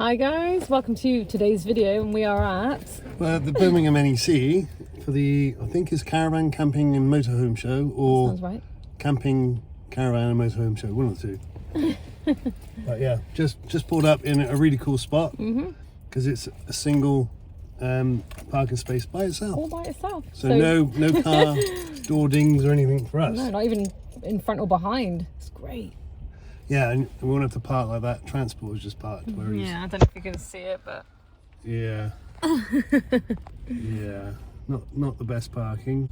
Hi guys, welcome to today's video, and we are at the Birmingham NEC for the, I think it's Caravan, Camping and Motorhome Show, or sounds right. Camping, Caravan and Motorhome Show, one of the two. But yeah, just pulled up in a really cool spot because it's a single parking space by itself. All by itself. So no car door dings or anything for us. No, not even in front or behind. It's great. Yeah, and we won't have to park like that. Transport is just parked where he's... Yeah, I don't know if you can see it, but... Yeah. Yeah, not the best parking.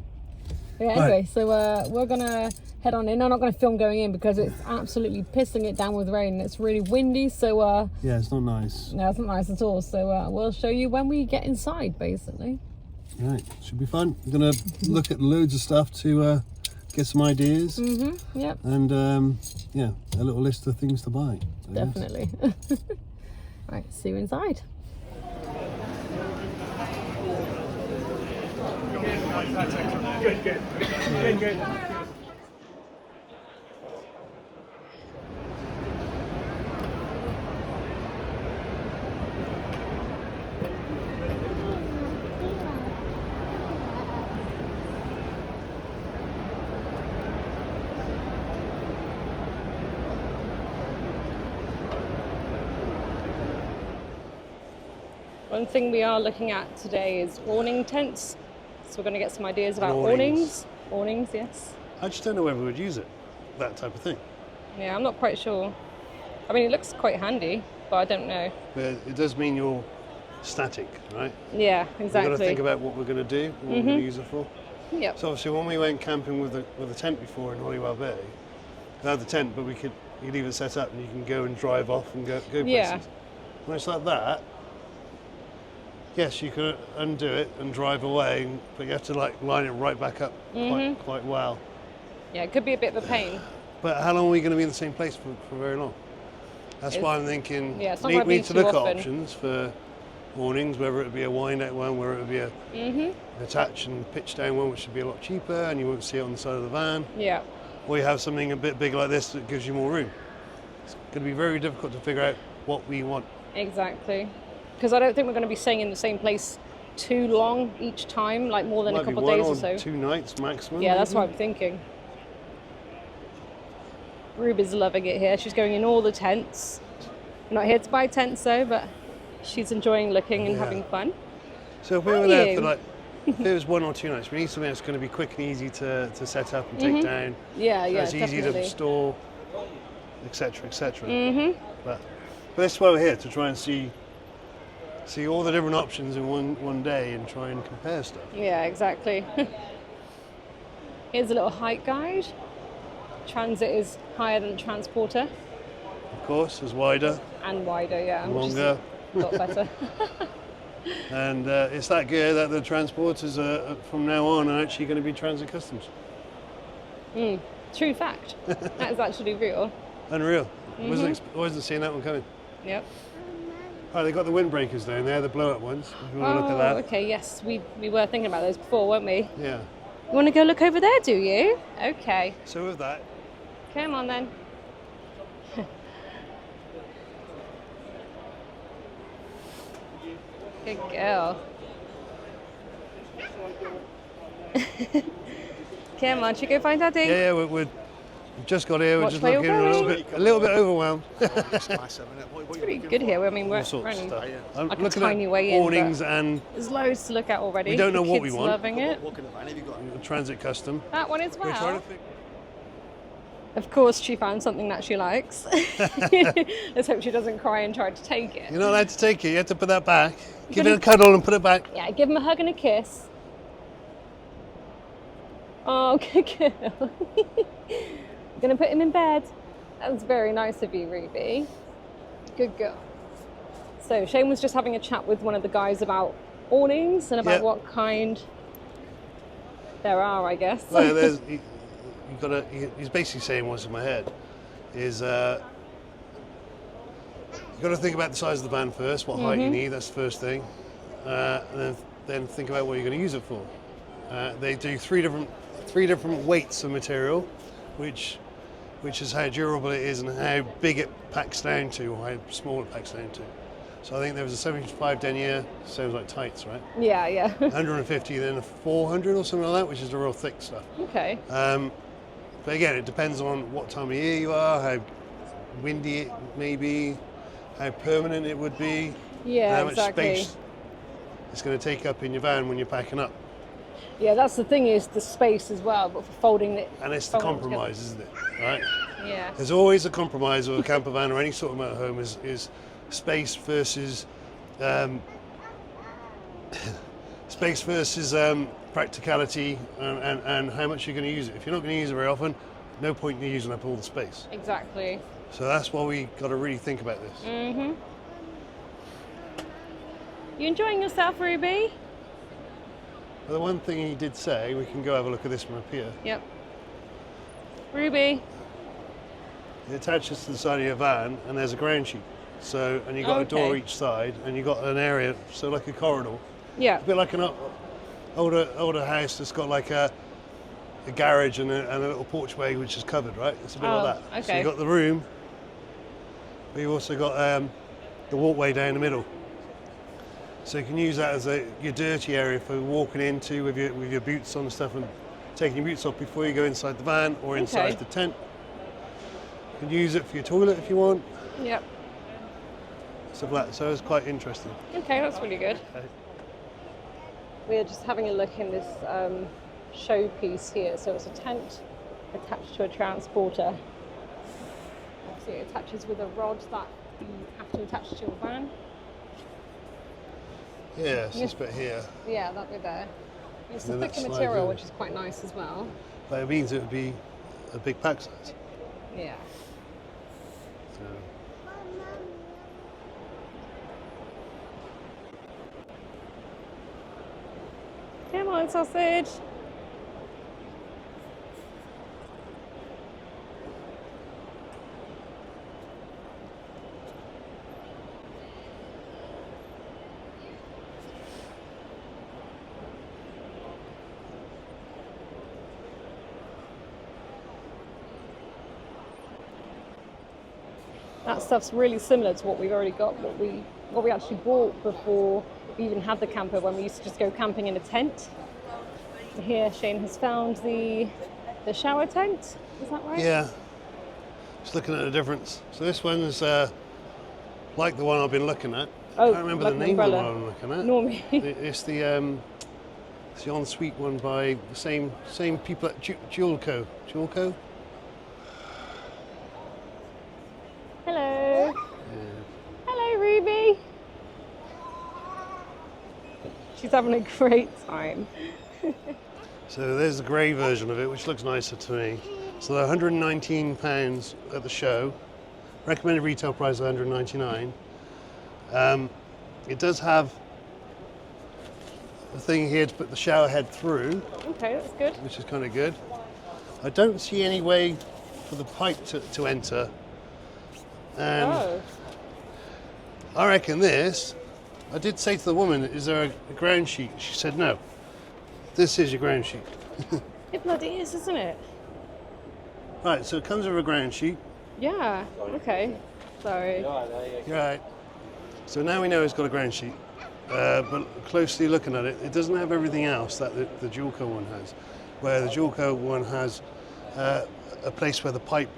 Yeah, anyway, so we're gonna head on in. I'm not gonna film going in because it's absolutely pissing it down with rain. It's really windy, so yeah, it's not nice. no, it's not nice at all. So we'll show you when we get inside, basically. Right, should be fun. I'm gonna look at loads of stuff to get some ideas. Yep. And yeah, a little list of things to buy. I guess. Definitely. Right, see you inside. Good. One thing we are looking at today is awning tents. So we're going to get some ideas about awnings. Awnings, yes. I just don't know whether we would use it, that type of thing. Yeah, I'm not quite sure. I mean, it looks quite handy, but I don't know. But it does mean you're static, right? Yeah, exactly. We've got to think about what we're going to do, what we're going to use it for. Yep. So obviously when we went camping with a tent before in Holywell Bay, we had the tent, but you leave it set up and you can go and drive off and go places. Yeah. When it's like that, yes, you can undo it and drive away, but you have to like line it right back up quite well. Yeah, it could be a bit of a pain. But how long are we going to be in the same place for very long? That's why I'm thinking yeah, it's not we gonna be need to too look often. at options for awnings, whether it be a wind out one, whether it be a attach and pitch down one, which would be a lot cheaper and you won't see it on the side of the van. Yeah. Or you have something a bit big like this that gives you more room. It's going to be very difficult to figure out what we want. Exactly. Because I don't think we're going to be staying in the same place too long each time, like more than a couple of days or so. 2 nights maximum. Yeah, that's what I'm thinking. Ruby's loving it here. She's going in all the tents. We're not here to buy tents though, but she's enjoying looking and having fun. So if we were there for like, if it was 1 or 2 nights, we need something that's going to be quick and easy to set up and take down. Yeah, so it's easy definitely. to store, etc., etc. But that's why we're here, to try and see all the different options in one day and try and compare stuff. Yeah, exactly. Here's a little height guide. Transit is higher than Transporter. Of course, it's wider. And wider, yeah. Longer. Which is a lot better. And it's that good that the Transporters from now on are actually going to be Transit Customs. True fact. That is actually real. Unreal. Wasn't seeing that one coming. Yep. Oh, they got the windbreakers down there, the blow-up ones. If you want to look at that. Okay, yes. We were thinking about those before, weren't we? Yeah. You want to go look over there, do you? Okay. So with that, Come on then. Good girl. Come on, should we go find Daddy? yeah, we've just got here. We're Watch just where you're looking a little bit overwhelmed. It's pretty good here. I mean, we're All sorts of running stuff. I'm like a looking tiny at way in, awnings but and there's loads to look at already. We don't know The what we kids want. Loving it. a Transit Custom. That one as We're trying well. to figure. Of course, she found something that she likes. Let's hope she doesn't cry and try to take it. You're not allowed to take it. You have to put that back. Give it a cuddle and put it back. Yeah, give him a hug and a kiss. Oh, good girl. You're going to put him in bed. That was very nice of you, Ruby. Good girl. So Shane was just having a chat with one of the guys about awnings and about what kind there are, I guess. Well, he's basically saying what's in my head is you've got to think about the size of the van first, what height you need, that's the first thing. And then think about what you're going to use it for. They do three different weights of material, which is how durable it is and how big it packs down to, or how small it packs down to. So I think there was a 75 denier, sounds like tights, right? Yeah, yeah. 150, then a 400 or something like that, which is the real thick stuff. Okay. But again, it depends on what time of year you are, how windy it may be, how permanent it would be, Yeah, and how much exactly. space it's going to take up in your van when you're packing up. Yeah, that's the thing, is the space as well, but for folding it. And it's the folding it compromise, isn't it? Right? together. Yeah. There's always a compromise with a camper van or any sort of motorhome is space versus practicality and how much you're going to use it. If you're not going to use it very often, no point in using up all the space. Exactly. So that's why we got to really think about this. Mhm. You enjoying yourself, Ruby? But the one thing he did say, we can go have a look at this from up here. Yep. Ruby. It attaches to the side of your van, and there's a ground sheet. So, and you've got a door Okay. each side, and you've got an area, so like a corridor. Yeah. A bit like an older house that's got like a garage and a little porchway which is covered, right? It's a bit like that. So okay. you've got the room, but you've also got the walkway down the middle. So you can use that as your dirty area for walking into with your boots on and stuff, and taking your boots off before you go inside the van or inside Okay. the tent. You can use it for your toilet if you want, Yep. stuff like that. So it's quite interesting. Okay, that's really good. Okay. We're just having a look in this showpiece here. So it's a tent attached to a transporter. So it attaches with a rod that you have to attach to your van. Yeah, it's this bit here. Yeah, that bit there. It's a And then thicker that slides material, in. which is quite nice as well. But it means it would be a big pack size. Yeah. So, Come on, sausage. That stuff's really similar to what we've already got, what we actually bought before we even had the camper, when we used to just go camping in a tent. Here Shane has found the shower tent, is that right? yeah, just looking at the difference. So this one's like the one I've been looking at. Oh, I can't remember like the an name of the umbrella. one I'm looking at. Normally. It's the ensuite one by the same people at Julco. Julco? Hello. Yeah. Hello, Ruby. She's having a great time. So there's the grey version of it, which looks nicer to me. So they're £119 at the show. Recommended retail price of £199. It does have a thing here to put the shower head through, Okay, that's good. which is kind of good. I don't see any way for the pipe to enter. And Oh, I reckon this, I did say to the woman, is there a ground sheet? She said no. This is your ground sheet. it bloody is, isn't it? Right, so it comes with a ground sheet. Yeah. Okay. Sorry. You're right. So now we know it's got a ground sheet, but closely looking at it, it doesn't have everything else that the Julco one has. Where the Julco one has a place where the pipe,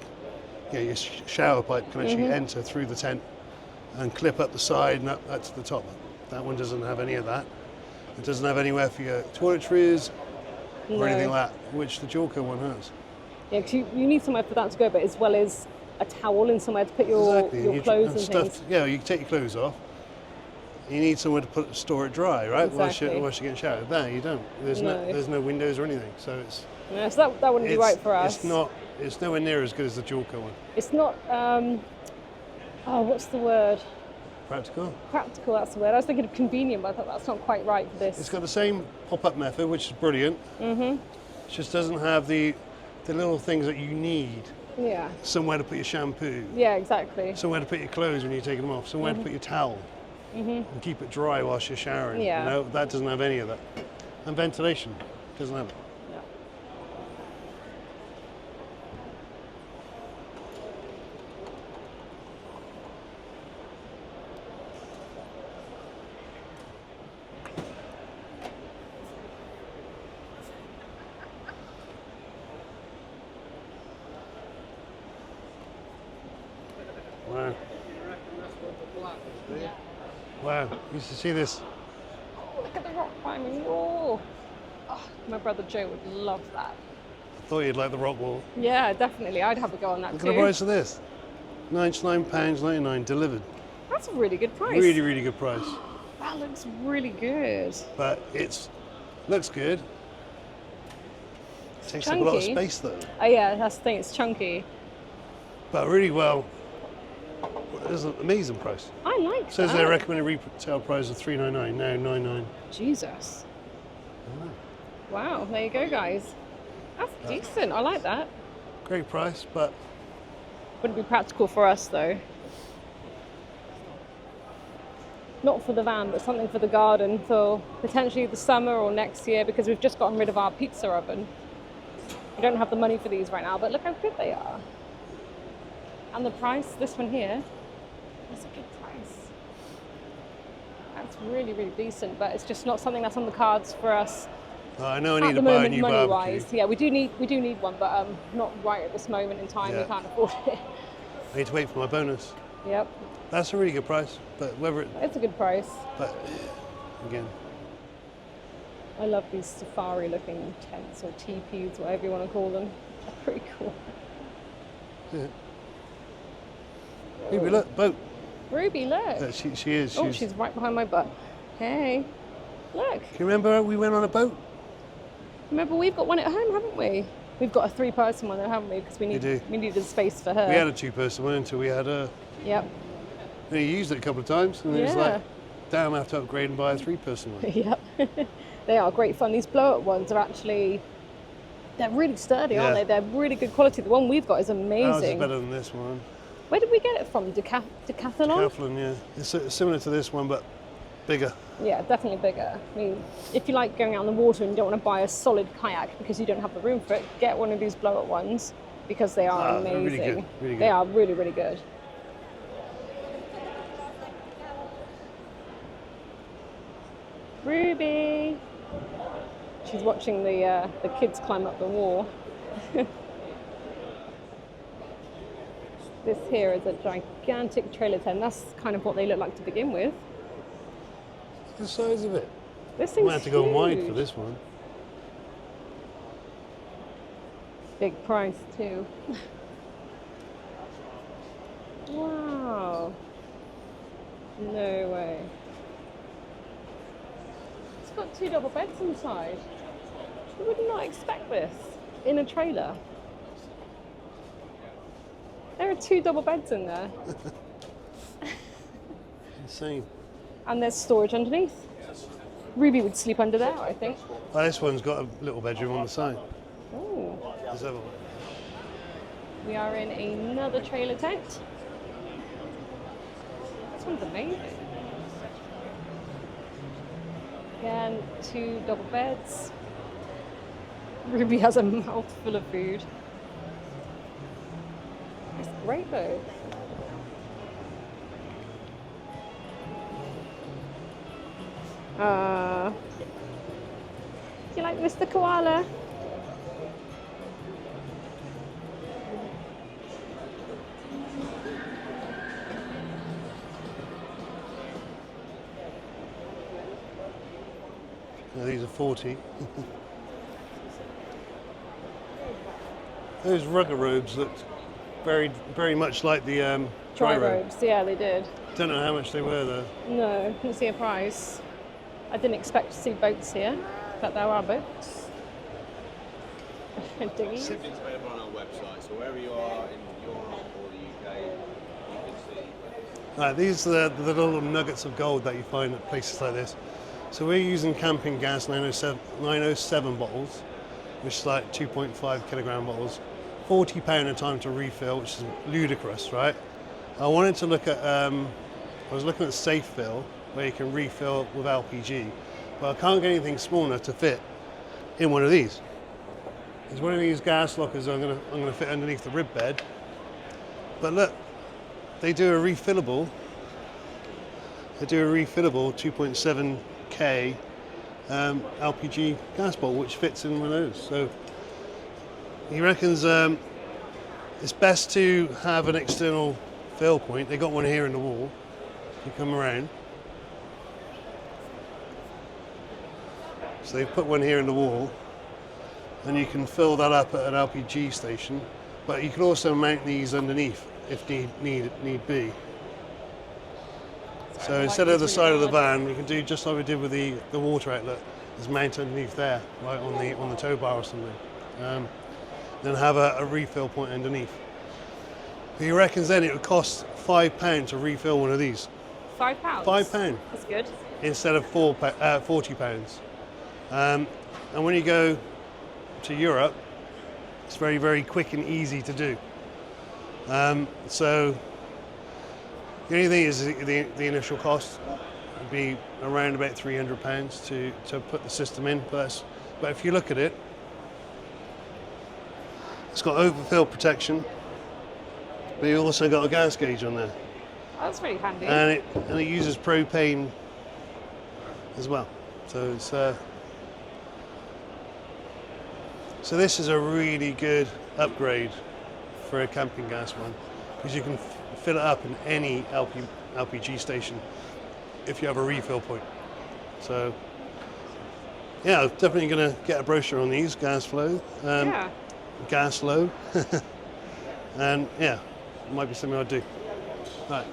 your shower pipe can actually enter through the tent and clip up the side and up to the top. That one doesn't have any of that. It doesn't have anywhere for your toiletries or anything like that, which the Julco one has. Yeah, 'cause you need somewhere for that to go, but as well as a towel and somewhere to put your clothes and stuff. things. Yeah, you can take your clothes off. You need somewhere to store it dry, right? Exactly. Whilst you're getting showered. There, you don't. There's no windows or anything, so it's. Yeah, so that wouldn't be right for us. It's nowhere near as good as the Julco one. It's not. What's the word? Practical. Practical. That's the word. I was thinking of convenient, but I thought that's not quite right for this. It's got the same pop-up method, which is brilliant. It just doesn't have the little things that you need. Yeah. Somewhere to put your shampoo. Yeah. Exactly. Somewhere to put your clothes when you're taking them off. Somewhere to put your towel. And keep it dry whilst you're showering. Yeah. You know, that doesn't have any of that. And ventilation doesn't have it. Yeah. Wow. Wow, you used to see this. Oh, look at the rock climbing wall. Oh, my brother Joe would love that. I thought you'd like the rock wall. Yeah, definitely. I'd have a go on that Look too. at the price of this. £99.99 delivered. That's a really good price. Really, really good price. That looks really good. But looks good. Takes up chunky. a lot of space though. Oh yeah, that's the thing, it's chunky. But really well. It's an amazing price. I like It says that. their recommended retail price of $399, now $99. Jesus. Wow, there you go guys. That's decent, I like that. Great price, but Wouldn't be practical for us though. Not for the van, but something for the garden for potentially the summer or next year, because we've just gotten rid of our pizza oven. We don't have the money for these right now, but look how good they are. And the price, this one here, that's a good price. That's really, really decent, but it's just not something that's on the cards for us. I know I At need the to buy a moment, new money-wise, barbecue. yeah, we do need one, but not right at this moment in time. Yeah. We can't afford it. I need to wait for my bonus. Yep, That's a really good price, but it's a good price. but again, I love these safari-looking tents or teepees, whatever you want to call them. They're pretty cool. yeah. Ruby, look, boat. Ruby, look. She is. Oh, she's right behind my butt. Hey, look. Can you remember we went on a boat? Remember, we've got one at home, haven't we? We've got a 3-person one, though, haven't we? Because we do. needed space for her. We had a 2-person one until we had her. Yep. And he used it a couple of times, and it was Yeah. like, damn, I have to upgrade and buy a 3-person one. Yep. They are great fun. These blow-up ones are actually, they're really sturdy, aren't Yeah. they? They're really good quality. The one we've got is Ours is amazing. better than this one. Where did we get it from? Decathlon? Decathlon, yeah. It's similar to this one, but bigger. Yeah, definitely bigger. I mean, if you like going out on the water and you don't want to buy a solid kayak because you don't have the room for it, get one of these blow-up ones because they are They're amazing. really good, really good. They are really, really good. Ruby! She's watching the kids climb up the wall. This here is a gigantic trailer tent. That's kind of what they look like to begin with. The size of it. This I thing's might have to go wide huge. for this one. Big price too. Wow. No way. It's got 2 double beds inside. You would not expect this in a trailer. There are 2 double beds in there. Insane. And there's storage underneath. Ruby would sleep under there, I think. Oh, this one's got a little bedroom on the side. Ooh. This other one. We are in another trailer tent. This one's amazing. Again, 2 double beds. Ruby has a mouthful of food. It's great though. Do you like Mr. Koala? Now, these are 40. Those rugger robes looked very, very much like the Dry robe. robes, yeah, they did. Don't know how much they were though. No, couldn't see a price. I didn't expect to see boats here, but there are boats. Dinghies. Everything's available on our website, so wherever you are in Europe or the UK, you can see. Right, these are the little nuggets of gold that you find at places like this. So we're using camping gas 907 bottles, which is like 2.5 kilogram bottles. £40 a time to refill, which is ludicrous, right? I wanted to look at, I was looking at safe fill, where you can refill with LPG, but I can't get anything small enough to fit in one of these. There's one of these gas lockers I'm gonna fit underneath the rib bed. But look, they do a refillable 2.7K LPG gas bottle, which fits in one of those. So he reckons it's best to have an external fill point. They got one here in the wall. You come around. So they've put one here in the wall, and you can fill that up at an LPG station. But you can also mount these underneath if need be. So instead of the side of the van, you can do just like we did with the water outlet. Just mount underneath there, right on the tow bar or something. Then have a refill point underneath. He reckons then it would cost £5 to refill one of these. £5? £5. That's good. Instead of £40. And when you go to Europe, it's very, very quick and easy to do. So the only thing is the initial cost would be around about £300 to put the system in. But if you look at it, it's got overfill protection, but you also got a gas gauge on there. Oh, that's really handy. And it uses propane as well. So it's so this is a really good upgrade for a camping gas one, because you can fill it up in any LPG station if you have a refill point. So yeah, I'm definitely going to get a brochure on these, gas flow, gas low, and yeah, it might be something I'll do. Right.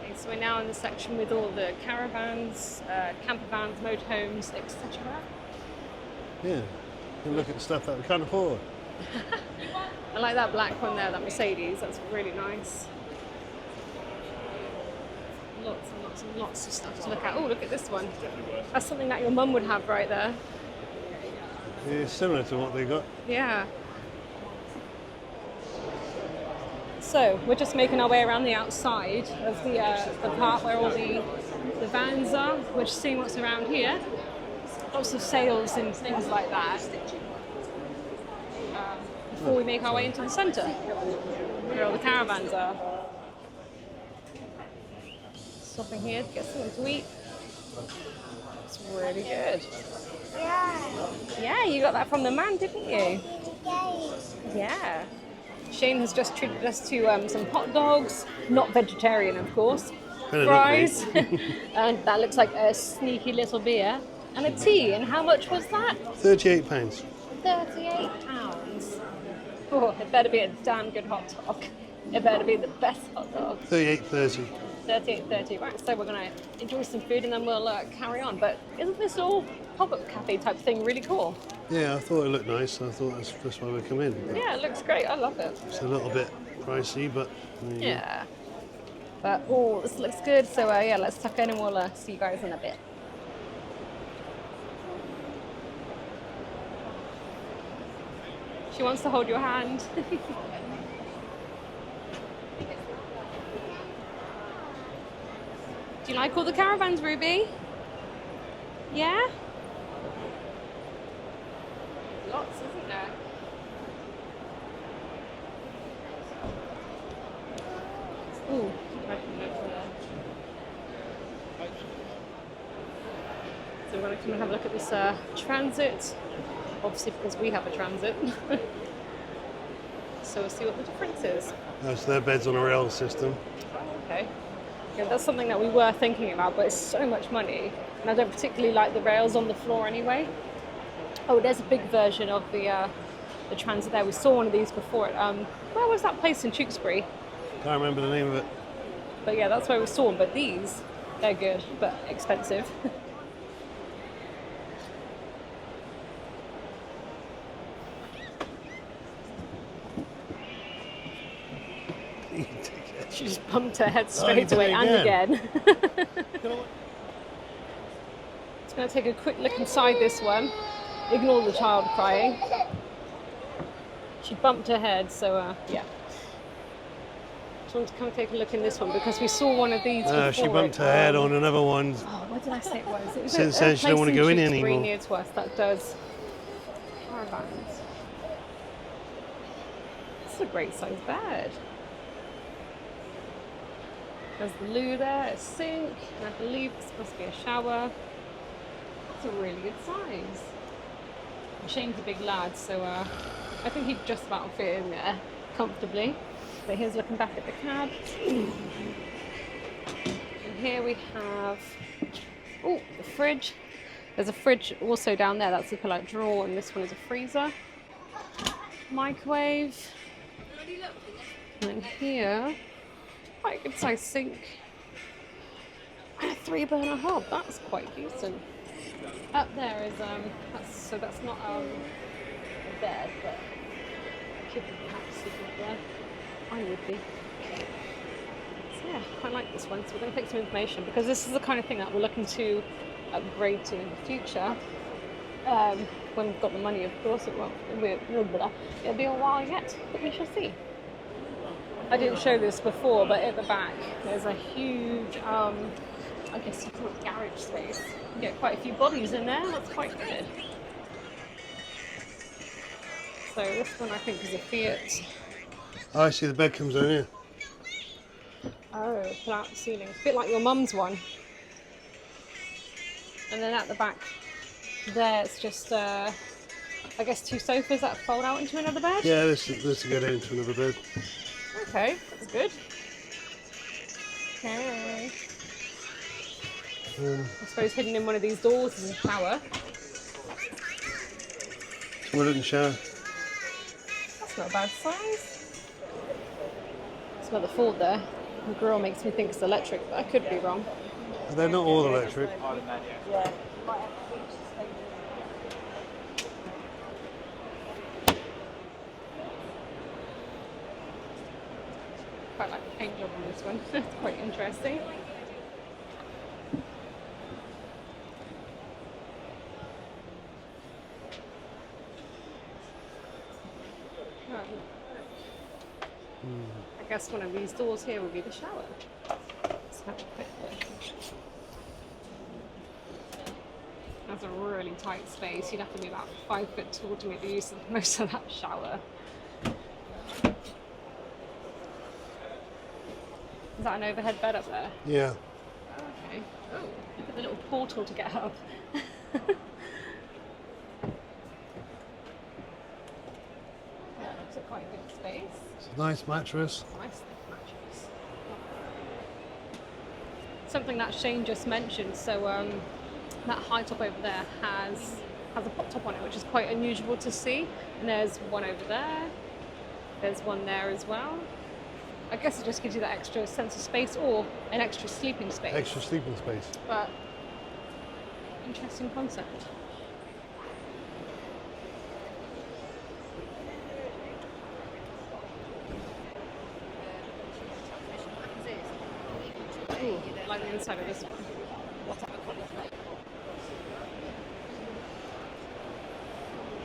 Okay, so we're now in the section with all the caravans, camper vans, motorhomes, etc. Yeah, you can look at the stuff that we can't afford. I like that black one there, that Mercedes. That's really nice. Lots and lots and lots of stuff to look at. Oh, look at this one. That's something that your mum would have right there. It's similar to what they got. Yeah. So we're just making our way around the outside of the part where all the vans are. We're just seeing what's around here. Lots of sales and things like that. Before we make our way into the centre, where all the caravans are. Stopping here to get something to eat. It's really good. Yeah, you got that from the man, didn't you? Yeah. Shane has just treated us to some hot dogs, not vegetarian, of course. Fries, and that looks like a sneaky little beer, and a tea. And how much was that? £38. £38. Oh, it better be a damn good hot dog. It better be the best hot dog. £38.30. £38.30. Right, so we're going to enjoy some food and then we'll carry on. But isn't this all pop-up cafe type thing really cool? Yeah, I thought it looked nice. I thought that's why we come in. But yeah, it looks great. I love it. it's a little bit pricey, but yeah. But oh, this looks good. So yeah, let's tuck in and we'll see you guys in a bit. She wants to hold your hand. Do you like all the caravans, Ruby? Yeah? Lots, isn't there? Ooh, right, so we're going to come and have a look at this transit. Obviously because we have a transit. So we'll see what the difference is. so their bed's on a rail system. Okay. Yeah, that's something that we were thinking about, but it's so much money. And I don't particularly like the rails on the floor anyway. Oh, there's a big version of the transit there. We saw one of these before. Where was that place in Tewkesbury? Can't remember the name of it. But yeah, that's where we saw them. But these, they're good, but expensive. She just bumped her head straight away and again. Just going to take a quick look inside this one. Ignore the child crying. She bumped her head, so yeah. Just want to come and take a look in this one because we saw one of these before. She bumped her head on another one. Oh, what did I say it was? It was Since then, she don't want to go in anymore. Near to us that does caravans. This is a great sized bed. There's the loo there, a sink, and I believe this must be a shower. That's a really good size. Shane's a big lad, so I think he'd just about fit in there comfortably. So here's looking back at the cab. And here we have, oh, the fridge. There's a fridge also down there. That's the pull-out drawer, and this one is a freezer. Microwave. And then here, quite a good sized sink. And a 3-burner hob. That's quite decent. Up there is that's not a bed, but could be perhaps sleeping up there. I would be. So yeah, I like this one. So we're going to take some information because this is the kind of thing that we're looking to upgrade to in the future. When we've got the money, of course. It'll be a while yet, but we shall see. I didn't show this before, but at the back there's a huge, I guess you call it garage space. You get quite a few bodies in there. That's quite good. So this one I think is a Fiat. Oh, I see the bed comes down here. Oh, pull out the ceiling. A bit like your mum's one. And then at the back there, it's just, I guess, 2 sofas that fold out into another bed. Yeah, this will go down into another bed. Okay, that's good. Okay. I suppose hidden in one of these doors is a shower. Toilet and shower. That's not a bad size. Smell the Ford there. The grill makes me think it's electric, but I could be wrong. They're not all electric. Yeah. Quite like the paint job on this one. It's quite interesting. I guess one of these doors here will be the shower. Let's have a quick look. That's a really tight space. You'd have to be about 5 foot tall to make the use of most of that shower. Is that an overhead bed up there? Yeah. Okay. Oh, look at the little portal to get up. Yeah, looks like quite a good space. It's a nice mattress. Nice thick mattress. Something that Shane just mentioned. So that high top over there has a pop top on it, which is quite unusual to see. And there's one over there. There's one there as well. I guess it just gives you that extra sense of space or an extra sleeping space. Extra sleeping space. But interesting concept. Ooh, I like the inside of this one.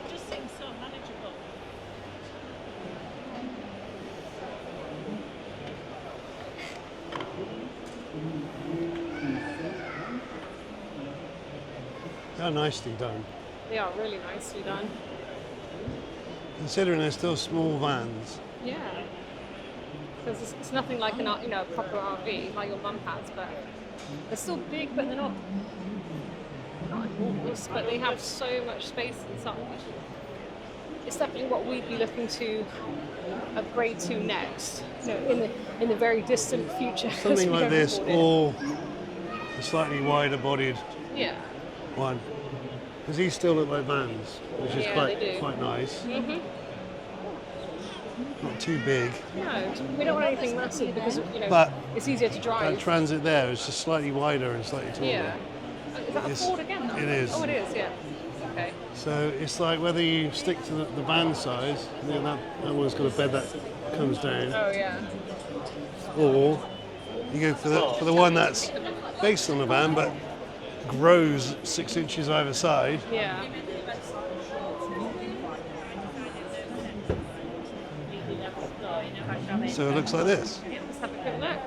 It just seems so manageable. They're nicely done. They are really nicely done. Considering they're still small vans. Yeah. Because it's nothing like a proper RV like your mum has, but they're still big, but they're not enormous, but they have so much space inside. It's definitely what we'd be looking to upgrade to next, in the very distant future. Something like this, or a slightly wider bodied one. Because these still look like vans, which is quite nice. Mm-hmm. Not too big. No, we don't want anything massive because But it's easier to drive. that transit there is just slightly wider and slightly taller. Yeah. Is that a Ford again? It is. Oh, it is. Yeah. Okay. So it's like whether you stick to the van size, that one's got a bed that comes down, Oh yeah. or you go for the one that's based on a van but grows 6 inches either side. Yeah. So it looks like this. Yeah, let's have a quick look.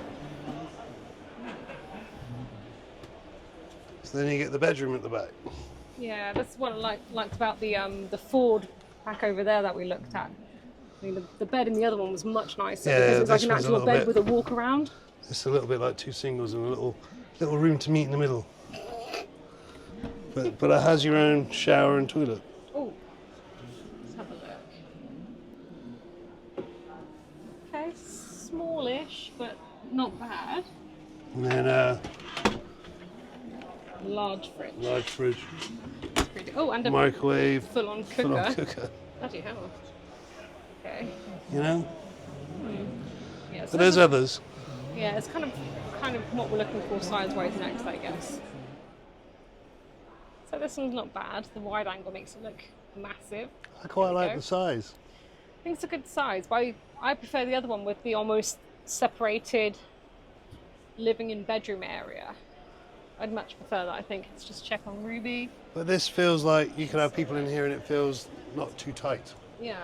So then you get the bedroom at the back. Yeah, that's what I liked about the Ford back over there that we looked at. I mean, the bed in the other one was much nicer Yeah, because it was like this an one's a actual little bed bit- with a walk around. It's a little bit like 2 singles and a little room to meet in the middle. But it has your own shower and toilet. Oh, let's have a look. Okay, size. Smallish, but not bad. And then Large fridge. large fridge, Oh, and a microwave, full-on cooker. full-on cooker. Bloody hell. Okay. You know, Yeah, so but there's others. yeah, it's kind of what we're looking for size-wise next, I guess. So this one's not bad. The wide angle makes it look massive. I quite like go. the size. I think it's a good size, but I prefer the other one with the almost separated living and bedroom area. I'd much prefer that. I think it's just check on Ruby. But this feels like you can have people in here and it feels not too tight. Yeah.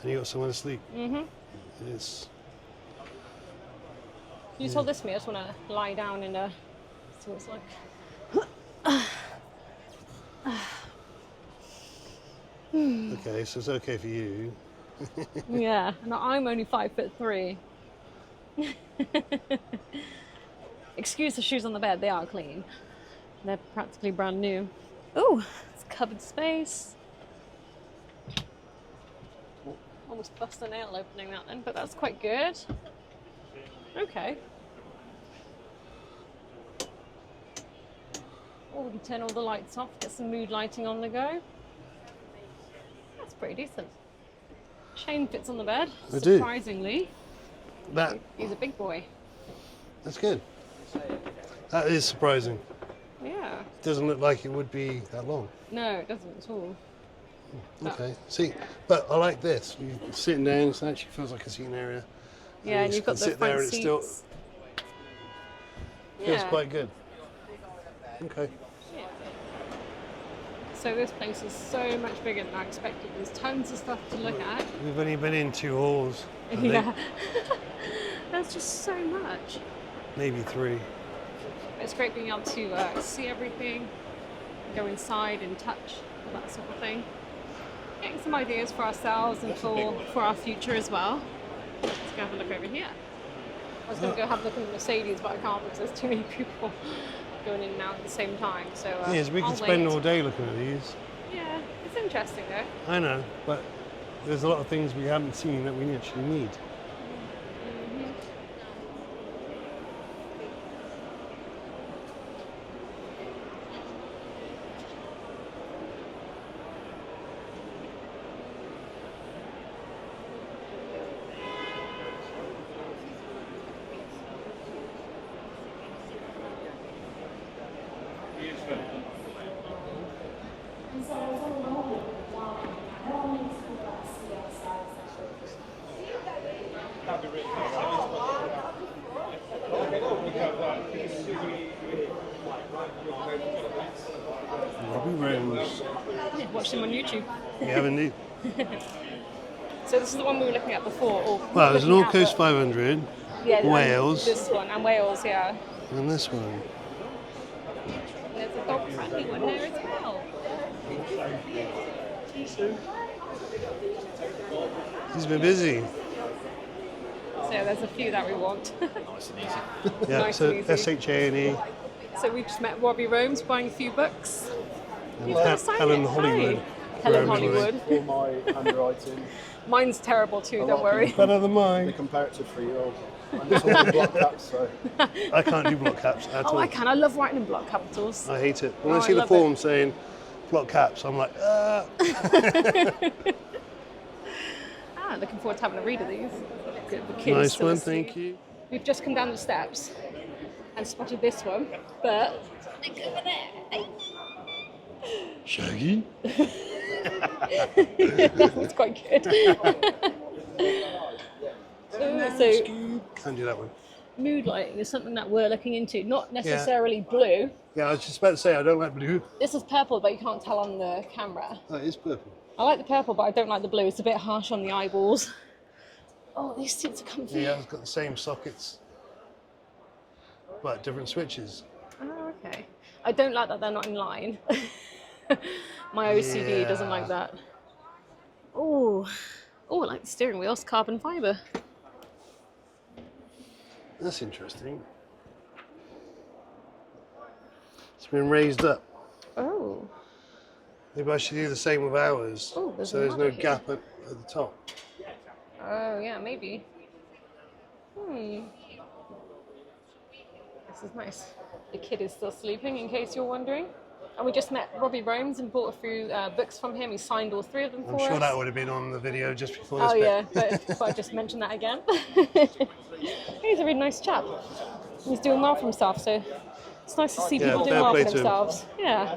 And you got somewhere to sleep. Mhm. It's You told this to me. I just want to lie down and see what it's like. okay, so it's okay for you. Yeah, and I'm only 5'3". Excuse the shoes on the bed, they are clean. They're practically brand new. Oh, it's covered space. Almost bust a nail opening that then, but that's quite good. Okay. Oh, we can turn all the lights off, get some mood lighting on the go. That's pretty decent. Shane fits on the bed, I do. surprisingly. That He's a big boy. that's good. That is surprising. Yeah. It doesn't look like it would be that long. No, it doesn't at all. Okay, see, but I like this. You're sitting down, it actually feels like a seating area. Yeah, and you you've got can the sit there front and it seats. still feels Yeah. quite good. Okay. Yeah. So this place is so much bigger than I expected. There's tons of stuff to look at. We've only been in 2 halls. I think. Yeah. There's just so much. Maybe 3. It's great being able to see everything, go inside and touch, all that sort of thing. Getting some ideas for ourselves and for our future as well. Let's go have a look over here. I was going to go have a look at the Mercedes, but I can't because there's too many people going in and out at the same time. So Yes, we I'll could spend wait. all day looking at these. Yeah, it's interesting though. I know, but there's a lot of things we haven't seen that we actually need. Robbie RS. Watch them on YouTube. We have indeed. So this is the one we were looking at before. Or Well, there's an looking All at, Coast but- 500, Yeah, Wales. This one and Wales, yeah. and this one. There's a dog friendly one there as well. He's been busy. So there's a few that we want. Nice and easy. Yeah, Nice so and easy. SHA&E So we just met Robbie Rome's buying a few books. and You wanna sign Helen it? Hollywood. Hi. Helen Rome's Hollywood. All my handwriting. Mine's terrible too, A don't lot of worry. Better than They mine. compare it to 3-year-old. And it's all block caps, so I can't do block caps at Oh, all. I can. I love writing in block capitals. I hate it. When Oh, I see I the love form saying block caps, I'm like, Looking forward to having a read of these. Good for kids nice to one, listen to. thank you. We've just come down the steps and spotted this one, but look over there. Shaggy? That was quite good. So Can't do that one. mood lighting is something that we're looking into, not necessarily blue. Yeah, I was just about to say, I don't like blue. This is purple, but you can't tell on the camera. Oh, it is purple. I like the purple, but I don't like the blue. It's a bit harsh on the eyeballs. Oh, these seats are comfy. Yeah, it's got the same sockets, but different switches. Oh, okay. I don't like that they're not in line. My OCD doesn't like Yeah. that. Oh, I like the steering wheels, carbon fibre. That's interesting. It's been raised up. Oh, Maybe I should do the same with ours, Oh, there's so there's no another here. gap at the top. oh yeah, maybe. This is nice. The kid is still sleeping, in case you're wondering. And we just met Robbie Romes and bought a few books from him. He signed all 3 of them for us. I'm sure that would have been on the video just before this Oh bit. yeah, but I just mentioned that again. He's a really nice chap. He's doing well for himself, so it's nice to see Yeah, people doing fair well play for to him. themselves. Yeah.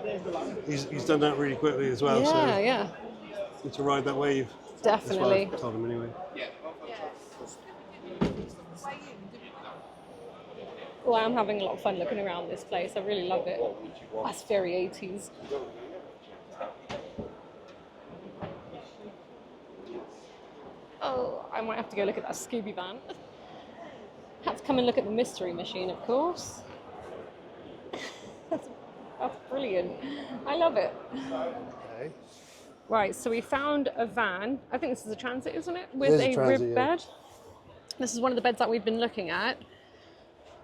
He's done that really quickly as well, so Yeah. good to ride that wave. Definitely. That's what I told him anyway. Well, I'm having a lot of fun looking around this place. I really love it. That's very 80s. Oh, I might have to go look at that Scooby van. Have to come and look at the mystery machine, of course. That's brilliant. I love it. Okay. Right, so we found a van. I think this is a transit, isn't it? It With is a a transit, rib yeah. bed. This is one of the beds that we've been looking at.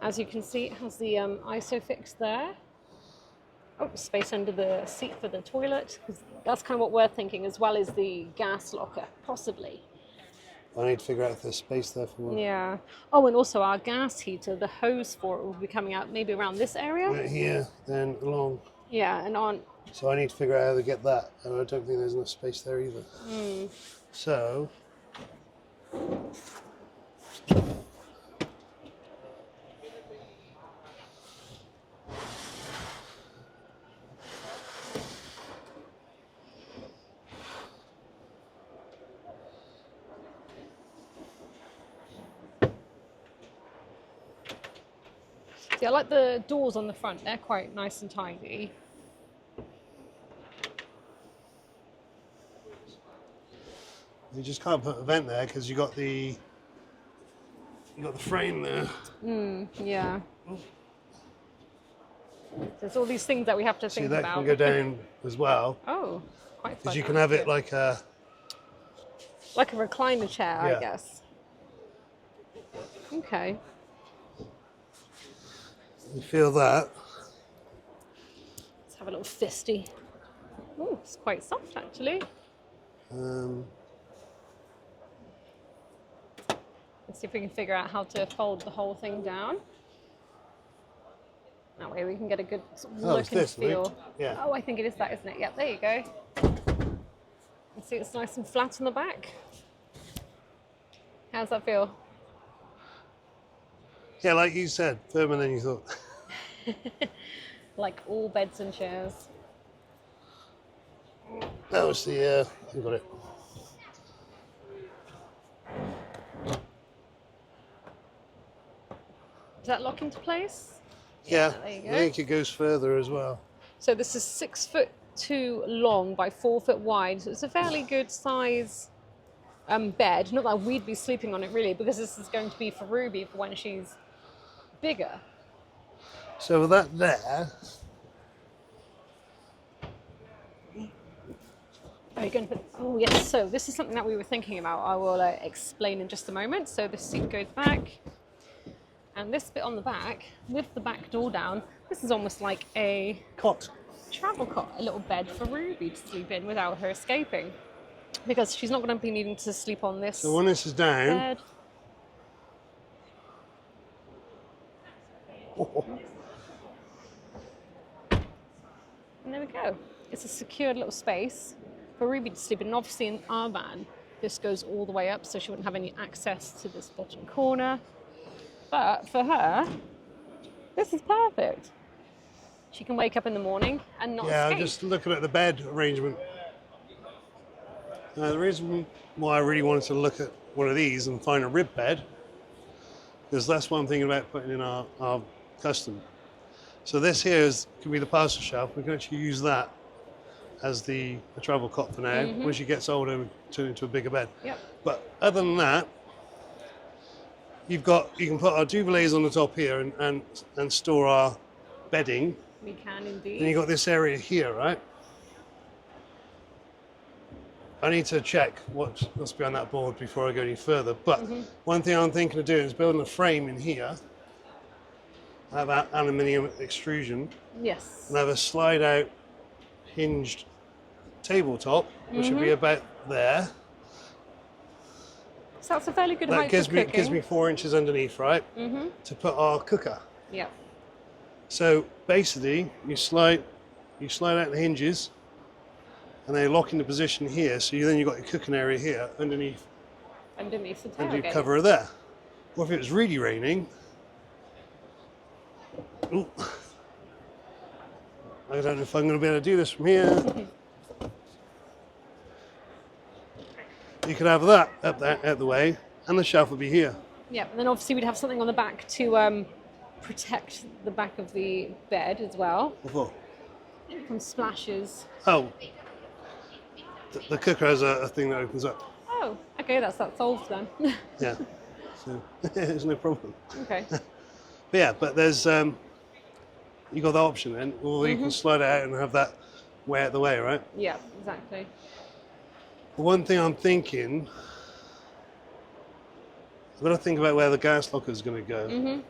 As you can see, it has the ISOFIX there. Oh, space under the seat for the toilet. That's kind of what we're thinking, as well as the gas locker, possibly. I need to figure out if there's space there for one. Yeah. Oh, and also our gas heater, the hose for it will be coming out maybe around this area. Right here, then along. Yeah, and on. So I need to figure out how to get that, and I don't think there's enough space there either. So, See, I like the doors on the front. They're quite nice and tidy. you just can't put a vent there because you got the frame there. Yeah. There's all these things that we have to See, think that about. can go down as well, Oh, quite fun. because you can have it like a. Like a recliner chair, Yeah. I guess. Okay. You feel that? Let's have a little fisty. Oh, it's quite soft actually. Let's see if we can figure out how to fold the whole thing down. That way we can get a good sort of Oh, look it's and this, right? feel. Yeah. Oh, I think it is that, isn't it? Yep, there you go. You see it's nice and flat on the back. How's that feel? Yeah, like you said, firmer than you thought. Like all beds and chairs. That was the. You got it. Does that lock into place? Yeah, there you go. I think it goes further as well. So this is 6'2" long by 4 foot wide. So it's a fairly good size bed. Not that we'd be sleeping on it really, because this is going to be for Ruby for when she's bigger. So with that there, Are you going to put, oh yes, so this is something that we were thinking about. I will explain in just a moment. So the seat goes back, and this bit on the back, with the back door down, this is almost like a cot. travel cot, a little bed for Ruby to sleep in without her escaping. Because she's not going to be needing to sleep on this So when this is down, bed. And there we go. It's a secured little space for Ruby to sleep in. And obviously in our van, this goes all the way up, so she wouldn't have any access to this bottom corner. But for her, this is perfect. She can wake up in the morning and not yeah, I'm escape. just looking at the bed arrangement. The reason why I really wanted to look at one of these and find a rib bed, because that's what I'm thinking about putting in our custom. So this here can be the parcel shelf. We can actually use that as the travel cot for now. When she gets older, we turn it into a bigger bed. Yep. But other than that, you can put our duvets on the top here and store our bedding. We can indeed. Then you've got this area here, right? I need to check what's behind that board before I go any further. But one thing I'm thinking of doing is building a frame in here. I have aluminium extrusion Yes. and I have a slide out hinged tabletop, which would be about there. So that's a fairly good That height gives for me cooking. 4 inches underneath, right? To put our cooker. Yeah. So basically, you slide out the hinges, and they lock into position here. So then you've got your cooking area here underneath The under your tailgate. cover there. Or if it was really raining, ooh, I don't know if I'm going to be able to do this from here. You could have that up there out the way, and the shelf would be here. Yeah, and then obviously we'd have something on the back to protect the back of the bed as well Before. from splashes. Oh, the cooker has a thing that opens up. Oh, okay, that's that solved then. Yeah, so there's no problem. Okay. But yeah, but there's you got that option then, or you can slide it out and have that way out the way, right? Yeah, exactly. The one thing I'm thinking, I've got to think about where the gas locker is going to go.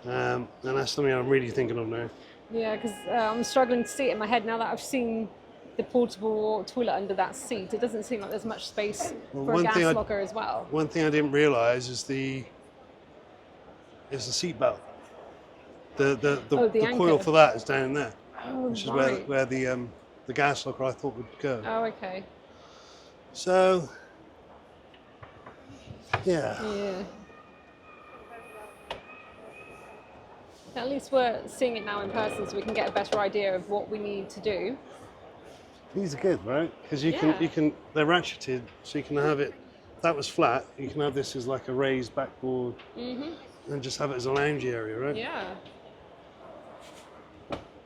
And that's something I'm really thinking of now. Yeah, because I'm struggling to see it in my head now that I've seen the portable toilet under that seat. It doesn't seem like there's much space for a gas locker as well. One thing I didn't realise is the seat belt. The coil anchor. for that is down there, Oh, which is right. where the gas locker I thought would go. Oh, okay. So yeah. Yeah. At least we're seeing it now in person, so we can get a better idea of what we need to do. These are good, right? Because you Yeah. can they're ratcheted, so you can have it. If that was flat, you can have this as like a raised backboard, and just have it as a lounge area, right? Yeah,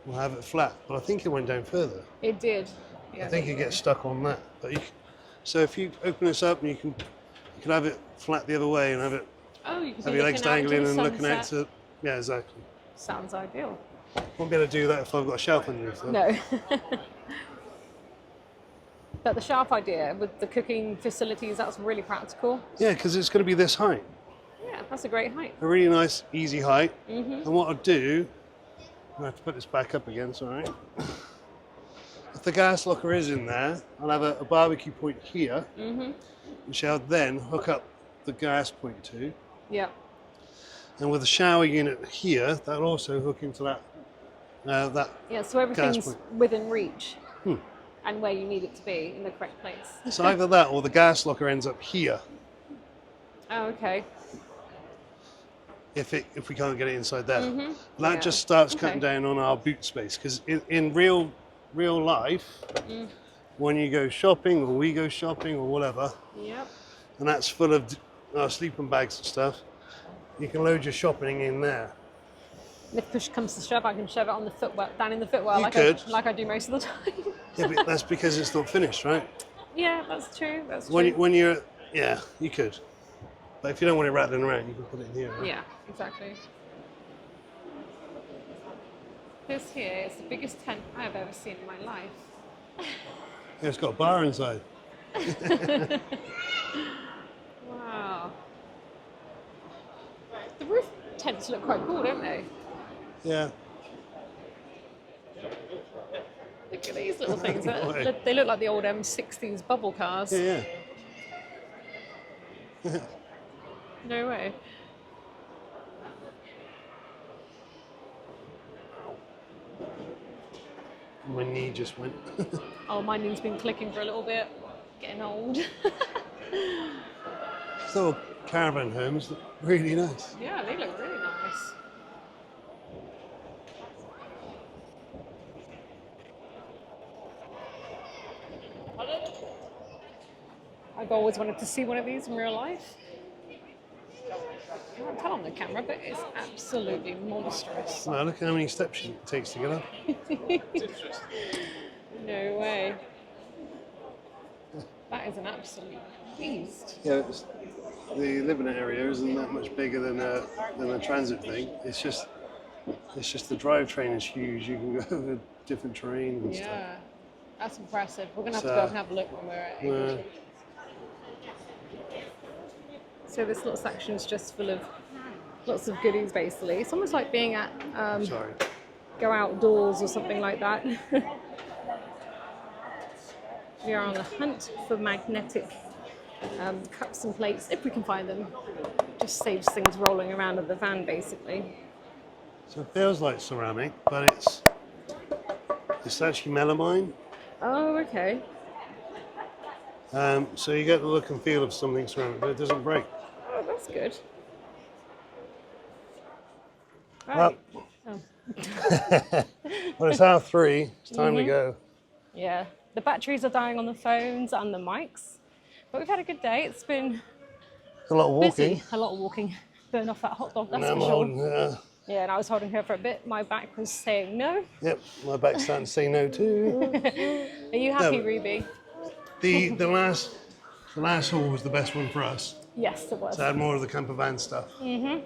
We'll have it flat, but I think it went down further. it did. Yeah, I think it gets stuck on that. But so if you open this up, and you can have it flat the other way and have it Oh, you can have be your legs looking out into dangling the and looking out sunset. to exactly. Sounds ideal. Won't be able to do that if I've got a shelf underneath. Though. No. But the shelf idea with the cooking facilities, that's really practical. Yeah, because it's going to be this height, Yeah, that's a great height. a really nice, easy height. And what I'll do, I have to put this back up again. Sorry. If the gas locker is in there, I'll have a barbecue point here, which I'll then hook up the gas point to. Yeah. And with the shower unit here, that'll also hook into that Yeah, so everything's point. within reach and where you need it to be in the correct place. So either that or the gas locker ends up here Oh, okay. if we can't get it inside there. That Yeah. just starts cutting Okay. down on our boot space because in real life, when you go shopping or we go shopping or whatever, Yep. and that's full of our sleeping bags and stuff, you can load your shopping in there. If push comes to shove, I can shove it on the footwell, down in the footwell, You like could. I do most of the time. Yeah, but that's because it's not finished, right? Yeah, that's true. That's true. When you're, yeah, you could. But if you don't want it rattling around, you can put it in here. Right? Yeah, exactly. This here is the biggest tent I've ever seen in my life. Yeah, it's got a bar inside. Wow. The roof tents look quite cool, don't they? Yeah. Look at these little things. Why? They look like the old M60s bubble cars. Yeah. No way. My knee just went. Oh, my knee's been clicking for a little bit. Getting old. So caravan homes look really nice. Yeah, they look really nice. I've always wanted to see one of these in real life. I can't tell on the camera, but it's absolutely monstrous. Wow, look at how many steps it takes to get up. No way. That is an absolute beast. Yeah, the living area isn't that much bigger than a transit thing. It's just the drivetrain is huge. You can go over different terrain and stuff. Yeah, that's impressive. We're going to have to So, go and have a look when we're at Uh, So this little section is just full of lots of goodies, basically. It's almost like being at sorry. Go Outdoors or something like that. We are on the hunt for magnetic cups and plates, if we can find them. Just saves things rolling around in the van, basically. So it feels like ceramic, but it's actually melamine. Oh, okay. So you get the look and feel of something ceramic, but it doesn't break. Oh, that's good. Well, Right. Oh. well, it's hour 3. It's time to go. Yeah, the batteries are dying on the phones and the mics, but we've had a good day. It's been A lot of walking. busy, a lot of walking. Burn off that hot dog, that's And I'm for sure. holding. Yeah, and I was holding her for a bit. My back was saying no. Yep, my back's starting to say no too. Are you happy, No. Ruby? The last haul was the best one for us. Yes, it was. So I had more of the camper van stuff. And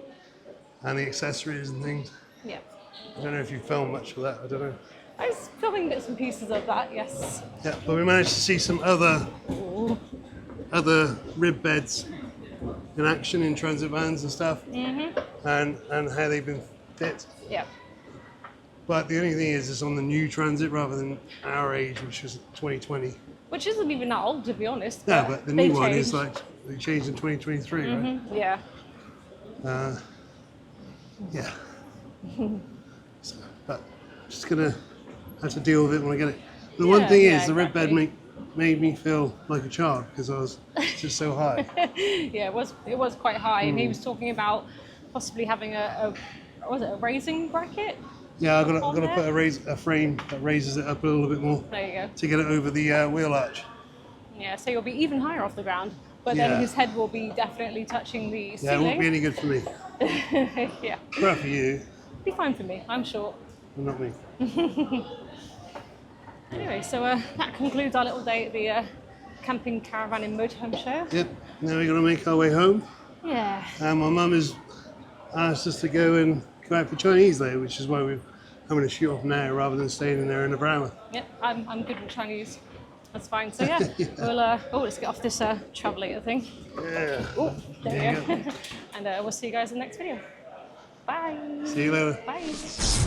the accessories and things. Yeah. I don't know if you filmed much of that. I don't know. I was filming bits and pieces of that, yes. Yeah, but we managed to see some other rib beds in action in transit vans and stuff, and how they've been fit. Yeah. But the only thing is, it's on the new transit rather than our age, which is 2020. Which isn't even that old, to be honest. No, but the they new one is changed. like they changed in 2023, right? Yeah. Yeah. So, but just gonna have to deal with it when I get it. The one thing yeah, is, the rib bed exactly. made me feel like a child because I was just so high. Yeah, it was quite high, and he was talking about possibly having a raising bracket? Yeah, I've got On to there? put a frame that raises it up a little bit more There you go. to get it over the wheel arch. Yeah, so you'll be even higher off the ground, but Yeah. then his head will be definitely touching the Yeah, it ceiling. won't be any good for me. Yeah, Well, for you, be fine for me. I'm short. but not me. Anyway, so that concludes our little day at the camping caravan in Motorhome show. Yep. Now we're gonna make our way home. Yeah. My mum has asked us to go out for Chinese though, which is why we're having to shoot off now rather than staying in there in the Brahma. Yep, I'm good with Chinese. That's fine. So yeah, we'll let's get off this travelator thing. Yeah. Oh, there There we go. And we'll see you guys in the next video. Bye. See you later. Bye.